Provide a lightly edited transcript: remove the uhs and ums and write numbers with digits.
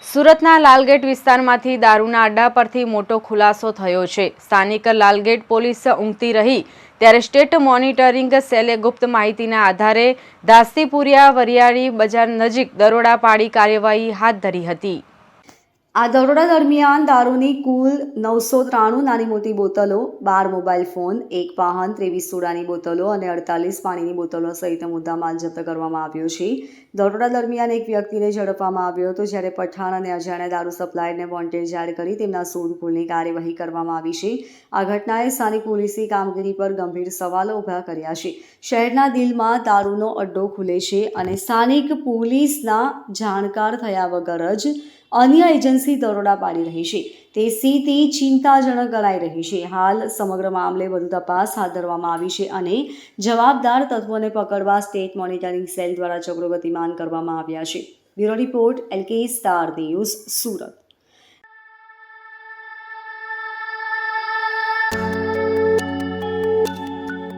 સુરતના લાલગેટ વિસ્તારમાંથી દારૂના અડ્ડા પરથી મોટો ખુલાસો થયો છે। સ્થાનિક લાલગેટ પોલીસ ઊંઘતી રહી ત્યારે સ્ટેટ મોનિટરિંગ સેલે ગુપ્ત માહિતીના આધારે દાસ્તીપુરિયા વરિયાળી બજાર નજીક દરોડા પાડી કાર્યવાહી હાથ ધરી હતી। આ દરોડા દરમિયાન દારૂની કુલ 993 નાની મોટી બોટલો, 12 મોબાઈલ ફોન, 1 વાહન, 23 સોડાની બોટલો અને 48 પાણીની બોટલો સહિત મુદ્દામાલ જપ્ત કરવામાં આવ્યો છે। દરોડા દરમિયાન એક વ્યક્તિને ઝડપવામાં આવ્યો હતો, જ્યારે પઠાણ અને અજાણ્યા દારૂ સપ્લાયરને વોન્ટેડ જાહેર કરી તેમના શોધખોળની કાર્યવાહી કરવામાં આવી છે। આ ઘટનાએ સ્થાનિક પોલીસની કામગીરી પર ગંભીર સવાલો ઊભા કર્યા છે। શહેરના દિલમાં દારૂનો અડ્ડો ખુલે છે અને સ્થાનિક પોલીસના જાણકાર થયા વગર જ અન્ય એજન્સી દરોડા પાડી રહી છે, તે સ્થિતિ ચિંતાજનક ગણાઈ રહી છે। હાલ સમગ્ર મામલે વધુ તપાસ હાથ ધરવામાં આવી છે અને જવાબદાર તત્વોને પકડવા સ્ટેટ મોનિટરિંગ સેલ દ્વારા ચક્રો ગતિમાન કરવામાં આવ્યા છે। Bureau report, LK star news, Surat.